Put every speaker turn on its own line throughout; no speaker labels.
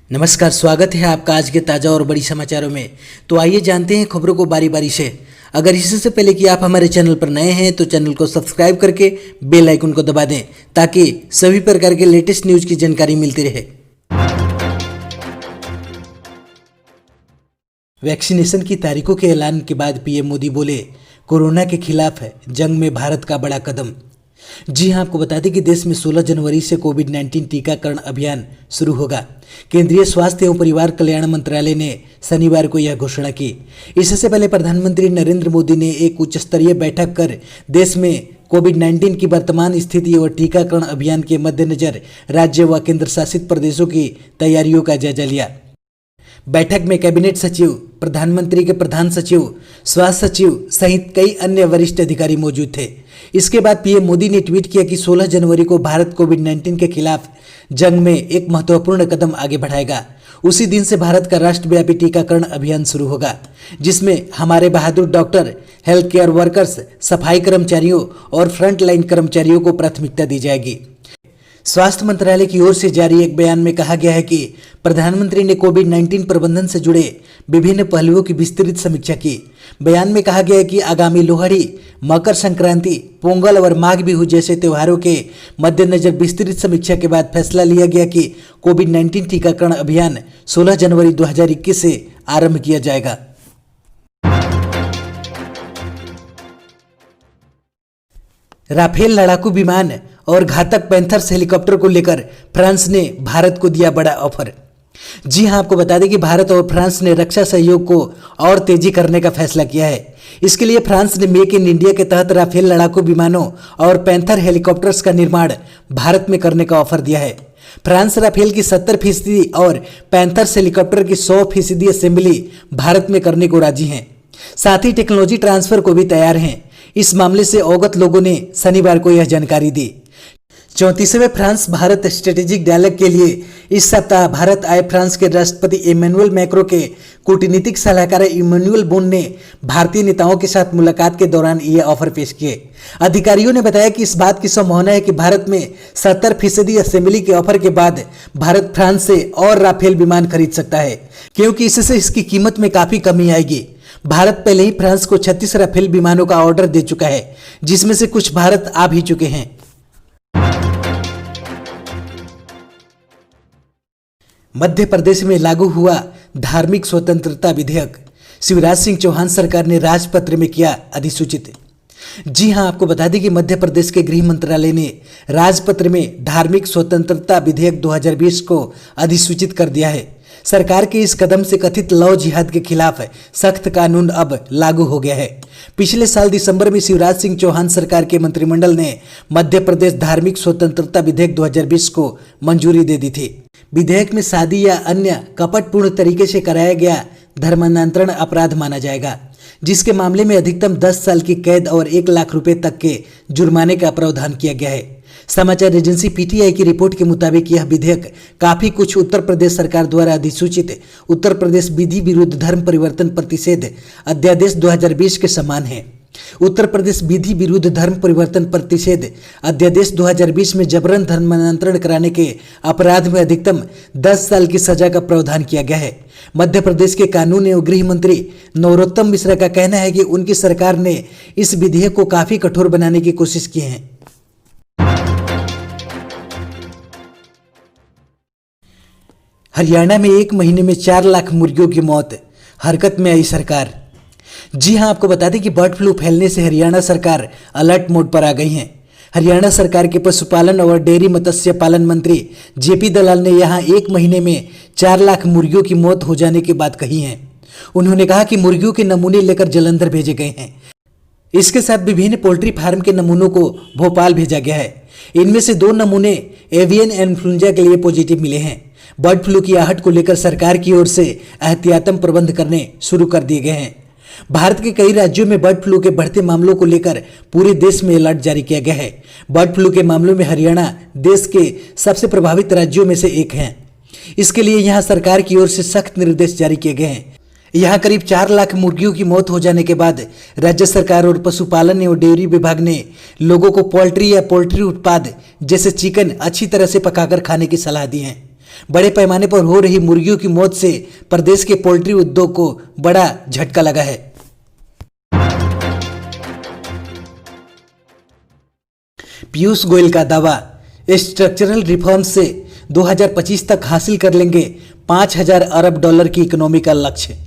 नमस्कार, स्वागत है आपका आज के ताज़ा और बड़ी समाचारों में। तो आइए जानते हैं खबरों को बारी बारी से। अगर इससे पहले कि आप हमारे चैनल पर नए हैं तो चैनल को सब्सक्राइब करके बेल आइकन को दबा दें ताकि सभी प्रकार के लेटेस्ट न्यूज़ की जानकारी मिलती रहे। वैक्सीनेशन की तारीखों के ऐलान के बाद पीएम मोदी बोले, कोरोना के खिलाफ जंग में भारत का बड़ा कदम। जी हां, आपको बता दें कि देश में 16 जनवरी से कोविड-19 टीकाकरण अभियान शुरू होगा। केंद्रीय स्वास्थ्य एवं परिवार कल्याण मंत्रालय ने शनिवार को यह घोषणा की। इससे पहले प्रधानमंत्री नरेंद्र मोदी ने एक उच्च स्तरीय बैठक कर देश में कोविड-19 की वर्तमान स्थिति और टीकाकरण अभियान के मद्देनजर राज्य व केंद्र शासित प्रदेशों की तैयारियों का जायजा लिया। बैठक में कैबिनेट सचिव, प्रधानमंत्री के प्रधान सचिव, स्वास्थ्य सचिव सहित कई अन्य वरिष्ठ अधिकारी मौजूद थे। इसके बाद पीएम मोदी ने ट्वीट किया कि 16 जनवरी को भारत कोविड-19 के खिलाफ जंग में एक महत्वपूर्ण कदम आगे बढ़ाएगा। उसी दिन से भारत का राष्ट्रव्यापी टीकाकरण अभियान शुरू होगा, जिसमें हमारे बहादुर डॉक्टर, हेल्थ केयर वर्कर्स, सफाई कर्मचारियों और फ्रंटलाइन कर्मचारियों को प्राथमिकता दी जाएगी। स्वास्थ्य मंत्रालय की ओर से जारी एक बयान में कहा गया है कि प्रधानमंत्री ने कोविड-19 प्रबंधन से जुड़े विभिन्न पहलुओं की विस्तृत समीक्षा की। बयान में कहा गया है कि आगामी लोहड़ी, मकर संक्रांति, पोंगल और माघ बिहू जैसे त्योहारों के मद्देनजर विस्तृत समीक्षा के बाद फैसला लिया गया कि कोविड-19 टीकाकरण अभियान 16 जनवरी 2021 से आरंभ किया जाएगा। राफेल लड़ाकू विमान और घातक पैंथर्स हेलीकॉप्टर को लेकर फ्रांस ने भारत को दिया बड़ा ऑफर। जी हां, आपको बता दें कि भारत और फ्रांस ने रक्षा सहयोग को और तेजी करने का फैसला किया है। इसके लिए फ्रांस ने मेक इन इंडिया के तहत राफेल लड़ाकू विमानों और पैंथर हेलीकॉप्टर्स का निर्माण भारत में करने का ऑफर दिया है। फ्रांस राफेल की 70% और पैंथर्स हेलीकॉप्टर की 100% असेंबली भारत में करने को राजी हैं। साथ ही टेक्नोलॉजी ट्रांसफर को भी तैयार हैं। इस मामले से अवगत लोगों ने शनिवार को यह जानकारी दी। 34वें फ्रांस भारत स्ट्रेटेजिक डायलॉग के लिए इस सप्ताह भारत आए फ्रांस के राष्ट्रपति इमैनुअल मैक्रों के कूटनीतिक सलाहकार इमैनुअल बोन ने भारतीय नेताओं के साथ मुलाकात के दौरान ये ऑफर पेश किए। अधिकारियों ने बताया कि इस बात की संभावना है कि भारत में 70% असेंबली के ऑफर के बाद भारत फ्रांस से और राफेल विमान खरीद सकता है, क्योंकि इससे इसकी कीमत में काफी कमी आएगी। भारत पहले ही फ्रांस को 36 राफेल विमानों का ऑर्डर दे चुका है, जिसमें से कुछ भारत आ भी चुके हैं। मध्य प्रदेश में लागू हुआ धार्मिक स्वतंत्रता विधेयक, शिवराज सिंह चौहान सरकार ने राजपत्र में किया अधिसूचित। जी हां, आपको बता दें कि मध्य प्रदेश के गृह मंत्रालय ने राजपत्र में धार्मिक स्वतंत्रता विधेयक 2020 को अधिसूचित कर दिया है। सरकार के इस कदम से कथित लव जिहाद के खिलाफ सख्त कानून अब लागू हो गया है। पिछले साल दिसंबर में शिवराज सिंह चौहान सरकार के मंत्रिमंडल ने मध्य प्रदेश धार्मिक स्वतंत्रता विधेयक 2020 को मंजूरी दे दी थी। विधेयक में शादी या अन्य कपटपूर्ण तरीके से कराया गया धर्मांतरण अपराध माना जाएगा, जिसके मामले में अधिकतम 10 साल की कैद और 1 लाख रुपए तक के जुर्माने का प्रावधान किया गया है। समाचार एजेंसी पीटीआई की रिपोर्ट के मुताबिक यह विधेयक काफी कुछ उत्तर प्रदेश सरकार द्वारा अधिसूचित उत्तर प्रदेश विधि विरुद्ध धर्म परिवर्तन प्रतिषेध अध्यादेश 2020 के समान है। उत्तर प्रदेश विधि विरुद्ध धर्म परिवर्तन प्रतिषेध अध्यादेश 2020 में जबरन धर्मांतरण कराने के अपराध में अधिकतम 10 साल की सजा का प्रावधान किया गया है। मध्य प्रदेश के कानून एवं गृह मंत्री नरोत्तम मिश्रा का कहना है कि उनकी सरकार ने इस विधेयक को काफी कठोर बनाने की कोशिश की है। हरियाणा में एक महीने में 4 लाख मुर्गियों की मौत, हरकत में आई सरकार। जी हां, आपको बता दें कि बर्ड फ्लू फैलने से हरियाणा सरकार अलर्ट मोड पर आ गई है। हरियाणा सरकार के पशुपालन और डेयरी मत्स्य पालन मंत्री जेपी दलाल ने यहां एक महीने में 4 लाख मुर्गियों की मौत हो जाने की बात कही है। उन्होंने कहा कि मुर्गियों के नमूने लेकर जालंधर भेजे गए हैं। इसके साथ विभिन्न पोल्ट्री फार्म के नमूनों को भोपाल भेजा गया है। इनमें से 2 नमूने एवियन इन्फ्लुएंजा के लिए पॉजिटिव मिले हैं। बर्ड फ्लू की आहट को लेकर सरकार की ओर से एहतियातन प्रबंध करने शुरू कर दिए गए हैं। भारत के कई राज्यों में बर्ड फ्लू के बढ़ते मामलों को लेकर पूरे देश में अलर्ट जारी किया गया है। बर्ड फ्लू के मामलों में हरियाणा देश के सबसे प्रभावित राज्यों में से एक है। इसके लिए यहां सरकार की ओर से सख्त निर्देश जारी किए गए हैं। यहां करीब 4 लाख मुर्गियों की मौत हो जाने के बाद राज्य सरकार और पशुपालन एवं डेयरी विभाग ने लोगों को पोल्ट्री या पोल्ट्री उत्पाद जैसे चिकन अच्छी तरह से पकाकर खाने की सलाह दी है। बड़े पैमाने पर हो रही मुर्गियों की मौत से प्रदेश के पोल्ट्री उद्योग को बड़ा झटका लगा है। पीयूष गोयल का दावा, स्ट्रक्चरल रिफॉर्म से 2025 तक हासिल कर लेंगे 5,000 अरब डॉलर की इकोनॉमी का लक्ष्य।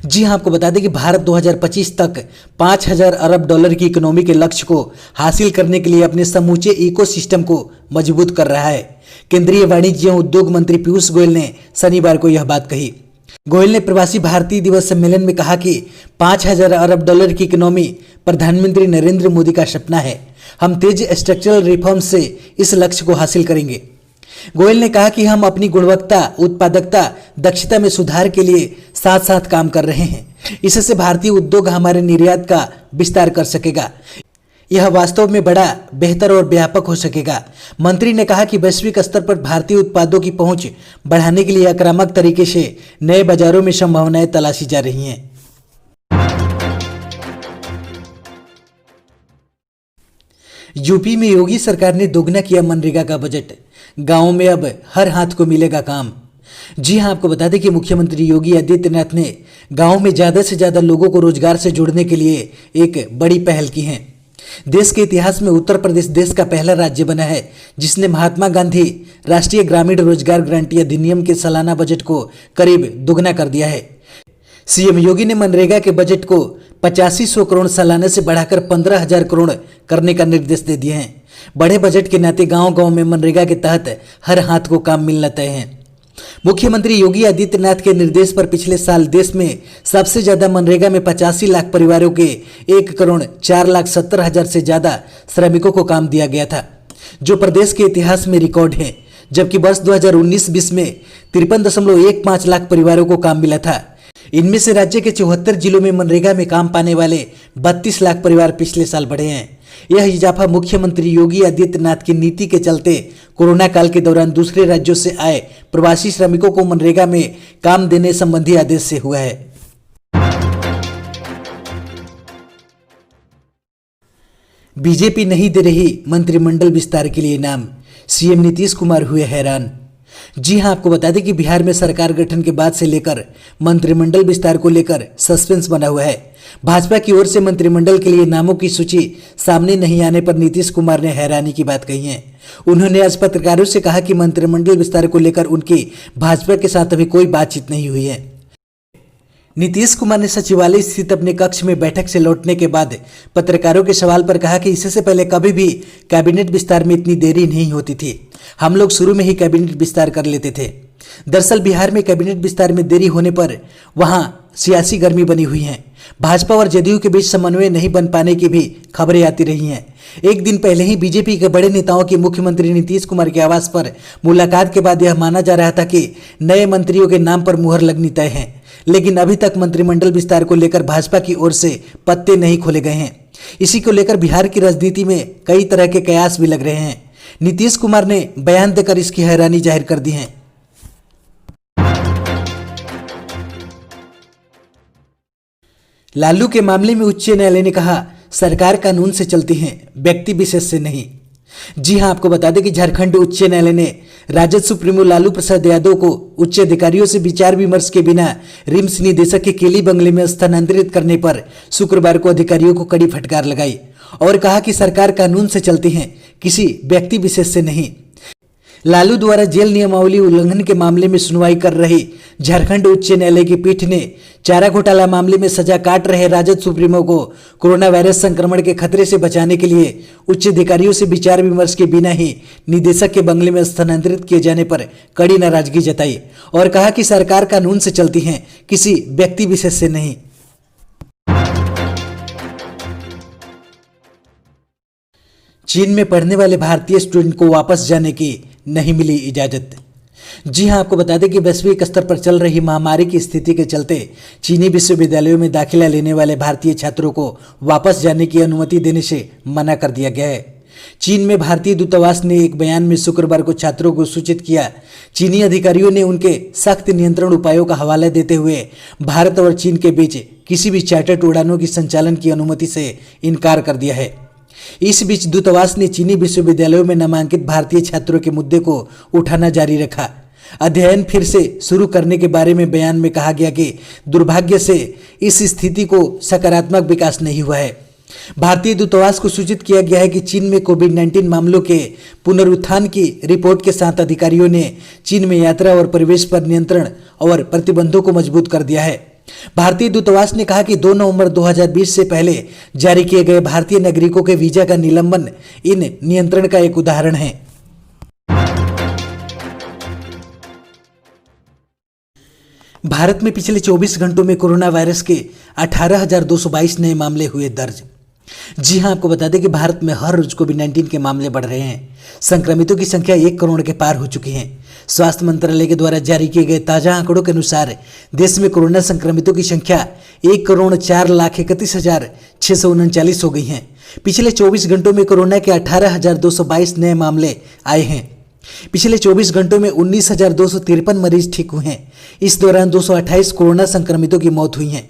जी हां, आपको बता दें कि भारत 2025 तक 5,000 अरब डॉलर की इकोनॉमी के लक्ष्य को हासिल करने के लिए अपने समूचे इकोसिस्टम को मजबूत कर रहा है। केंद्रीय वाणिज्य एवं उद्योग मंत्री पीयूष गोयल ने शनिवार को यह बात कही। गोयल ने प्रवासी भारतीय दिवस सम्मेलन में कहा कि 5,000 अरब डॉलर की इकोनॉमी प्रधानमंत्री नरेंद्र मोदी का सपना है। हम तेज स्ट्रक्चरल रिफॉर्म से इस लक्ष्य को हासिल करेंगे। गोयल ने कहा कि हम अपनी गुणवत्ता, उत्पादकता, दक्षता में सुधार के लिए साथ साथ काम कर रहे हैं। इससे भारतीय उद्योग हमारे निर्यात का विस्तार कर सकेगा। यह वास्तव में बड़ा, बेहतर और व्यापक हो सकेगा। मंत्री ने कहा कि वैश्विक स्तर पर भारतीय उत्पादों की पहुंच बढ़ाने के लिए आक्रामक तरीके से नए बाजारों में संभावनाएं तलाशी जा रही हैं। यूपी में योगी सरकार ने दोगुना किया मनरेगा का बजट। गांवों में अब हर हाथ को मिलेगा काम। जी हां, आपको बता दें कि मुख्यमंत्री योगी आदित्यनाथ ने गांवों में ज़्यादा से ज़्यादा लोगों को रोजगार से जोड़ने के लिए एक बड़ी पहल की है। देश के इतिहास में उत्तर प्रदेश देश का पहला राज्य बना है जिसने महात्मा गांधी राष्ट्रीय ग्रामीण रोजगार गारंटी अधिनियम के सालाना बजट को करीब दोगुना कर दिया है। सीएम योगी ने मनरेगा के बजट को 8500 करोड़ सालाना से बढ़ाकर 15,000 करोड़ करने का निर्देश दे दिए हैं। बड़े बजट के नाते गांव-गांव में मनरेगा के तहत हर हाथ को काम मिलना तय है। मुख्यमंत्री योगी आदित्यनाथ के निर्देश पर पिछले साल देश में सबसे ज्यादा मनरेगा में 85 लाख परिवारों के 1,04,70,000 से ज्यादा श्रमिकों को काम दिया गया था, जो प्रदेश के इतिहास में रिकॉर्ड है। जबकि वर्ष 2019-20 में 53.15 लाख परिवारों को काम मिला था। इनमें से राज्य के 74 जिलों में मनरेगा में काम पाने वाले 32 लाख परिवार पिछले साल बढ़े हैं। यह इजाफा मुख्यमंत्री योगी आदित्यनाथ की नीति के चलते कोरोना काल के दौरान दूसरे राज्यों से आए प्रवासी श्रमिकों को मनरेगा में काम देने संबंधी आदेश से हुआ है। बीजेपी नहीं दे रही मंत्रिमंडल विस्तार के लिए नाम, सीएम नीतीश कुमार हुए हैरान। जी हां, आपको बता दें कि बिहार में सरकार गठन के बाद से लेकर मंत्रिमंडल विस्तार को लेकर सस्पेंस बना हुआ है। भाजपा की ओर से मंत्रिमंडल के लिए नामों की सूची सामने नहीं आने पर नीतीश कुमार ने हैरानी की बात कही है। उन्होंने आज पत्रकारों से कहा कि मंत्रिमंडल विस्तार को लेकर उनकी भाजपा के साथ अभी कोई बातचीत नहीं हुई है। नीतीश कुमार ने सचिवालय स्थित अपने कक्ष में बैठक से लौटने के बाद पत्रकारों के सवाल पर कहा कि इससे पहले कभी भी कैबिनेट विस्तार में इतनी देरी नहीं होती थी। हम लोग शुरू में ही कैबिनेट विस्तार कर लेते थे। दरअसल बिहार में कैबिनेट विस्तार में देरी होने पर वहां सियासी गर्मी बनी हुई है। भाजपा और जदयू के बीच समन्वय नहीं बन पाने की भी खबरें आती रही हैं। एक दिन पहले ही बीजेपी के बड़े नेताओं की मुख्यमंत्री नीतीश कुमार के आवास पर मुलाकात के बाद यह माना जा रहा था कि नए मंत्रियों के नाम पर मुहर लगनी तय है, लेकिन अभी तक मंत्रिमंडल विस्तार को लेकर भाजपा की ओर से पत्ते नहीं खोले गए हैं। इसी को लेकर बिहार की राजनीति में कई तरह के कयास भी लग रहे हैं। नीतीश कुमार ने बयान देकर इसकी हैरानी जाहिर कर दी है। लालू के मामले में उच्च न्यायालय ने कहा, सरकार कानून से चलती है, व्यक्ति विशेष से नहीं। जी हां, आपको बता दें कि झारखंड उच्च न्यायालय ने राजद सुप्रीमो लालू प्रसाद यादव को उच्च अधिकारियों से विचार विमर्श के बिना रिम्स निदेशक के केली बंगले में स्थानांतरित करने पर शुक्रवार को अधिकारियों को कड़ी फटकार लगाई और कहा कि सरकार कानून से चलती है, किसी व्यक्ति विशेष से नहीं। लालू द्वारा जेल नियमावली उल्लंघन के मामले में सुनवाई कर रही झारखंड उच्च न्यायालय की पीठ ने चारा घोटाला मामले में सजा काट रहे राजद सुप्रीमो को कोरोना वायरस संक्रमण के खतरे से बचाने के लिए उच्च अधिकारियों से विचार विमर्श के बिना ही निदेशक के बंगले में स्थानांतरित किए जाने पर कड़ी नाराजगी जताई और कहा कि सरकार कानून से चलती है, किसी व्यक्ति विशेष से नहीं। चीन में पढ़ने वाले भारतीय स्टूडेंट को वापस जाने की नहीं मिली इजाजत। जी हां, आपको बता दें कि वैश्विक स्तर पर चल रही महामारी की स्थिति के चलते चीनी विश्वविद्यालयों में दाखिला लेने वाले भारतीय छात्रों को वापस जाने की अनुमति देने से मना कर दिया गया है। चीन में भारतीय दूतावास ने एक बयान में शुक्रवार को छात्रों को सूचित किया। चीनी अधिकारियों ने उनके सख्त नियंत्रण उपायों का हवाला देते हुए भारत और चीन के बीच किसी भी चार्टर्ड उड़ानों की संचालन की अनुमति से इनकार कर दिया है। इस बीच दूतावास ने चीनी विश्वविद्यालयों में नामांकित भारतीय छात्रों के मुद्दे को उठाना जारी रखा। अध्ययन फिर से शुरू करने के बारे में बयान में कहा गया कि दुर्भाग्य से इस स्थिति को सकारात्मक विकास नहीं हुआ है। भारतीय दूतावास को सूचित किया गया है कि चीन में कोविड-19 मामलों के पुनरुत्थान की रिपोर्ट के साथ अधिकारियों ने चीन में यात्रा और प्रवेश पर नियंत्रण और प्रतिबंधों को मजबूत कर दिया है। भारतीय दूतावास ने कहा कि 2 नवंबर 2020 से पहले जारी किए गए भारतीय नागरिकों के वीजा का निलंबन इन नियंत्रण का एक उदाहरण है। भारत में पिछले 24 घंटों में कोरोना वायरस के 18,222 नए मामले हुए दर्ज। जी हां, आपको बता दें कि भारत में हर रोज कोविड-19 के मामले बढ़ रहे हैं। संक्रमितों की संख्या 1 करोड़ के पार हो चुकी है। स्वास्थ्य मंत्रालय के द्वारा जारी किए गए ताजा आंकड़ों के अनुसार देश में कोरोना संक्रमितों की संख्या 1,04,31,639 हो गई है। पिछले 24 घंटों में कोरोना के 18,222 नए मामले आए हैं। पिछले 24 घंटों में 19,253 मरीज ठीक हुए हैं। इस दौरान 228 कोरोना संक्रमितों की मौत हुई है।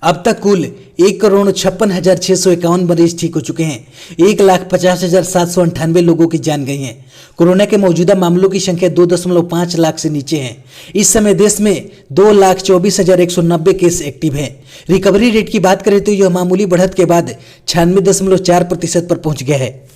अब तक कुल 1,56,651 मरीज ठीक हो चुके हैं। 1,50,798 लोगों की जान गई है। कोरोना के मौजूदा मामलों की संख्या 2.5 लाख से नीचे है। इस समय देश में 2,24,190 केस एक्टिव हैं। रिकवरी रेट की बात करें तो यह मामूली बढ़त के बाद 96.4% पर पहुंच गया है।